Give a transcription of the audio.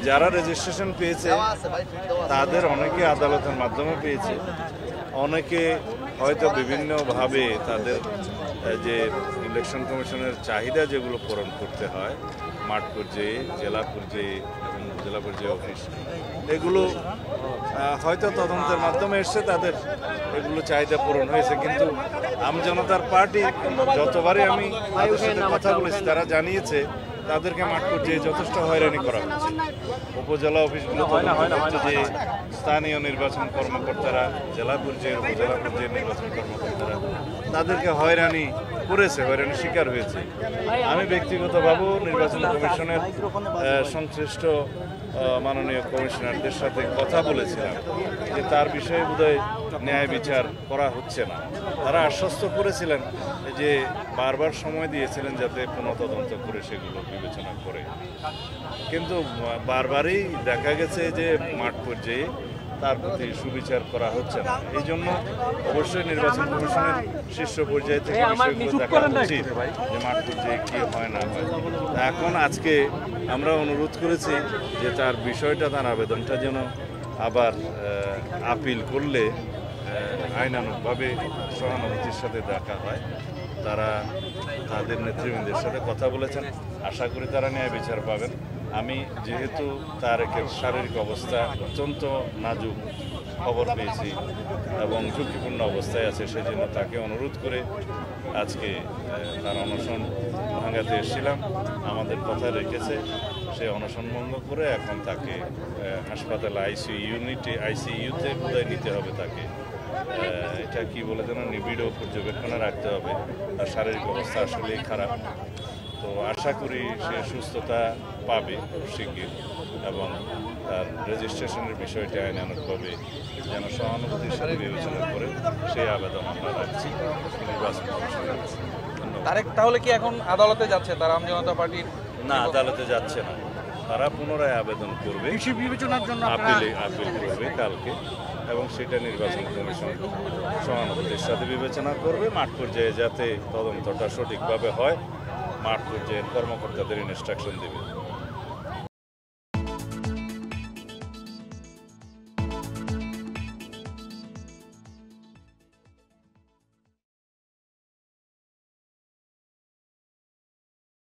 যারা রেজিস্ট্রেশন পেয়েছে তাদের অনেকে আদালতের মাধ্যমে পেয়েছে, অনেকে হয়তো বিভিন্নভাবে তাদের যে ইলেকশন কমিশনের চাহিদা যেগুলো পূরণ করতে হয় মাঠ পর্যায়ে, জেলা পর্যায়ে এবং জেলা পর্যায়ে অফিস, এগুলো হয়তো তদন্তের মাধ্যমে এসছে, তাদের এগুলো চাহিদা পূরণ হয়েছে। কিন্তু আমজনতার পার্টি যতবারই আমি তাদের সাথে কথা বলেছি তারা জানিয়েছে তাদেরকে মাঠ পর্যায়ে যথেষ্ট হয়রানি করা হচ্ছে। উপজেলা অফিসগুলো যে স্থানীয় নির্বাচন কর্মকর্তারা, জেলা পর্যায়ে উপজেলা পর্যায়ের নির্বাচন কর্মকর্তারা তাদেরকে হয়রানি করেছে, হয়রানি শিকার হয়েছে। আমি ব্যক্তিগতভাবেও নির্বাচন কমিশনের সংশ্লিষ্ট মাননীয় কমিশনারদের সাথে কথা বলেছিলাম যে তার বিষয়ে বোধহয় ন্যায় বিচার করা হচ্ছে না। তারা আশ্বস্ত করেছিলেন যে বারবার সময় দিয়েছিলেন যাতে পুনঃতদন্ত করে সেগুলো বিবেচনা করে, কিন্তু বারবারই দেখা গেছে যে মাঠ পর্যায়ে তার প্রতি সুবিচার করা হচ্ছে না। এই জন্য অবশ্যই নির্বাচন কমিশনের শীর্ষ পর্যায়ে থেকে বিষয়গুলো দেখা উচিত যে মাঠ পর্যায়ে কি হয় না হয়। এখন আজকে আমরা অনুরোধ করেছি যে তার বিষয়টা, তার আবেদনটা যেন আবার আপিল করলে আইনানুগভাবে সহানুভূতির সাথে দেখা হয়। তারা তাদের নেতৃবৃন্দের সাথে কথা বলেছেন, আশা করি তারা ন্যায় বিচার পাবেন। আমি যেহেতু তারেকের শারীরিক অবস্থা অত্যন্ত নাজুক খবর পেয়েছি এবং ঝুঁকিপূর্ণ অবস্থায় আছে, সেই জন্য তাকে অনুরোধ করে আজকে তার অনশন ভাঙাতে এসেছিলাম। আমাদের কথা রেখেছে, সে অনশন ভঙ্গ করে এখন তাকে হাসপাতালে আইসিইউতে বোধহয় নিতে হবে তাকে। এটা কি বলে যেন নিবিড় পর্যবেক্ষণে রাখতে হবে, তার শারীরিক অবস্থা আসলেই খারাপ। তো আশা করি সে সুস্থতা পাবে শিগগির এবং তার রেজিস্ট্রেশনের বিষয়টি আইনানুগভাবে যেন সহানুভূতির সাথে বিবেচনা করে সেই আবেদন আমরা রাখছি নির্বাচন কমিশনের। তারেক তাহলে কি এখন আদালতে যাচ্ছে তার আমজনতা পার্টির? না, আদালতে যাচ্ছে না, তারা পুনরায় আবেদন করবে, বিবেচনার জন্য আপিল করবে কালকে এবং সেটা নির্বাচন কমিশন সহানুভূতির সাথে বিবেচনা করবে। মাঠ পর্যায়ে যাতে তদন্তটা সঠিকভাবে হয়, মাঠ পর্যায়ের কর্মকর্তাদের ইনস্ট্রাকশন দেবে।